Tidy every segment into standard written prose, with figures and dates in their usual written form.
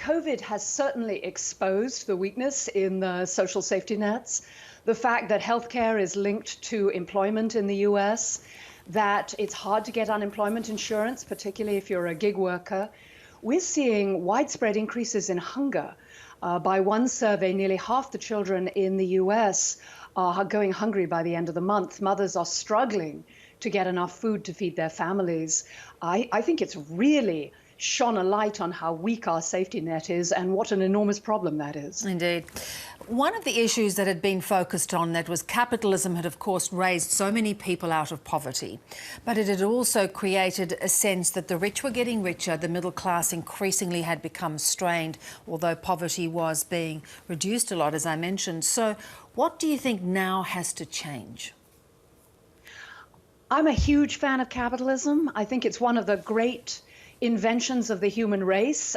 COVID has certainly exposed the weakness in the social safety nets, the fact that healthcare is linked to employment in the US, that it's hard to get unemployment insurance, particularly if you're a gig worker. We're seeing widespread increases in hunger. By one survey, nearly half the children in the US are going hungry by the end of the month. Mothers are struggling to get enough food to feed their families. I think it's really shone a light on how weak our safety net is and what an enormous problem that is. Indeed. One of the issues that had been focused on that was capitalism had, of course, raised so many people out of poverty, but it had also created a sense that the rich were getting richer, the middle class increasingly had become strained, although poverty was being reduced a lot, as I mentioned. So what do you think now has to change? I'm a huge fan of capitalism. I think it's one of the great inventions of the human race,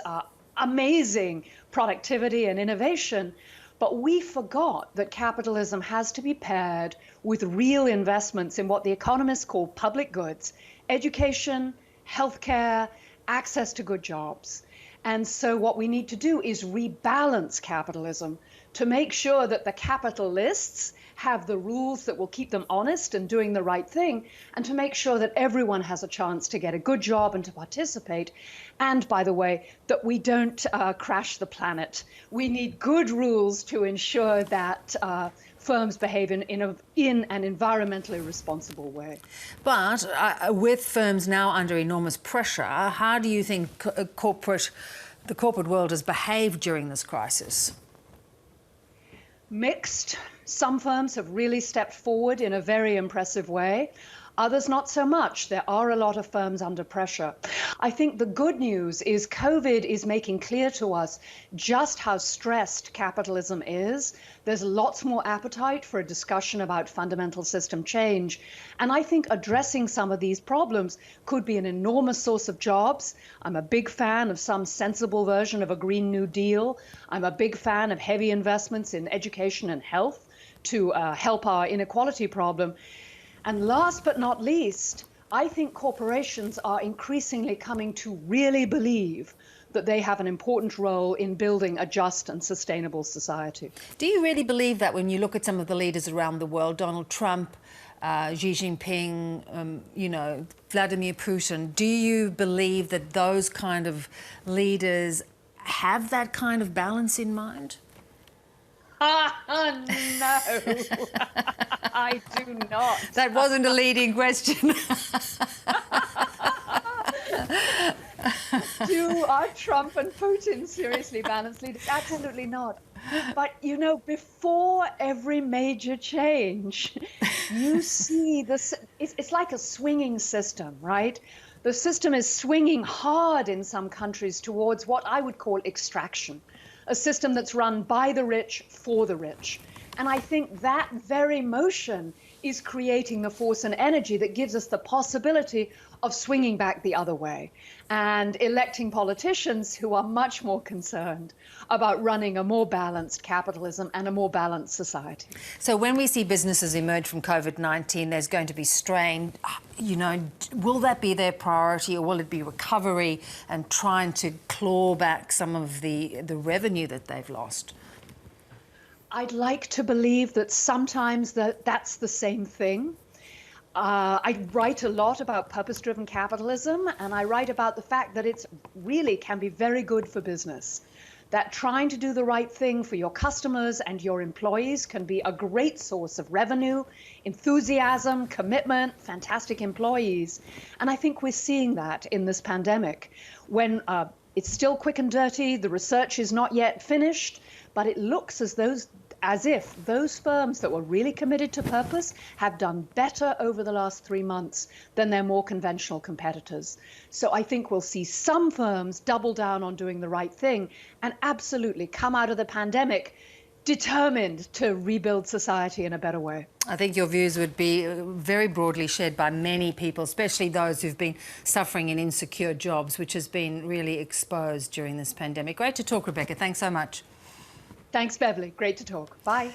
amazing productivity and innovation. But we forgot that capitalism has to be paired with real investments in what the economists call public goods: education, healthcare, access to good jobs. And so what we need to do is rebalance capitalism to make sure that the capitalists have the rules that will keep them honest and doing the right thing, and to make sure that everyone has a chance to get a good job and to participate. And by the way, that we don't crash the planet. We need good rules to ensure that firms behave in an environmentally responsible way. But with firms now under enormous pressure, how do you think the corporate world has behaved during this crisis? Mixed. Some firms have really stepped forward in a very impressive way. Others not so much. There are a lot of firms under pressure. I think the good news is COVID is making clear to us just how stressed capitalism is. There's lots more appetite for a discussion about fundamental system change. And I think addressing some of these problems could be an enormous source of jobs. I'm a big fan of some sensible version of a Green New Deal. I'm a big fan of heavy investments in education and health to help our inequality problem. And last but not least, I think corporations are increasingly coming to really believe that they have an important role in building a just and sustainable society. Do you really believe that when you look at some of the leaders around the world, Donald Trump, Xi Jinping, Vladimir Putin, do you believe that those kind of leaders have that kind of balance in mind? No, I do not. That wasn't a leading question. Are Trump and Putin seriously balanced leaders? Absolutely not. But, before every major change, you see this, it's like a swinging system, right? The system is swinging hard in some countries towards what I would call extraction. A system that's run by the rich for the rich. And I think that very motion is creating the force and energy that gives us the possibility of swinging back the other way and electing politicians who are much more concerned about running a more balanced capitalism and a more balanced society. So when we see businesses emerge from COVID-19, there's going to be strain. Will that be their priority, or will it be recovery and trying to claw back some of the revenue that they've lost? I'd like to believe that sometimes that's the same thing. I write a lot about purpose-driven capitalism, and I write about the fact that it really can be very good for business. That trying to do the right thing for your customers and your employees can be a great source of revenue, enthusiasm, commitment, fantastic employees. And I think we're seeing that in this pandemic. When it's still quick and dirty, the research is not yet finished, but it looks as if those firms that were really committed to purpose have done better over the last 3 months than their more conventional competitors. So I think we'll see some firms double down on doing the right thing and absolutely come out of the pandemic determined to rebuild society in a better way. I think your views would be very broadly shared by many people, especially those who've been suffering in insecure jobs, which has been really exposed during this pandemic. Great to talk, Rebecca. Thanks so much. Thanks, Beverley. Great to talk. Bye.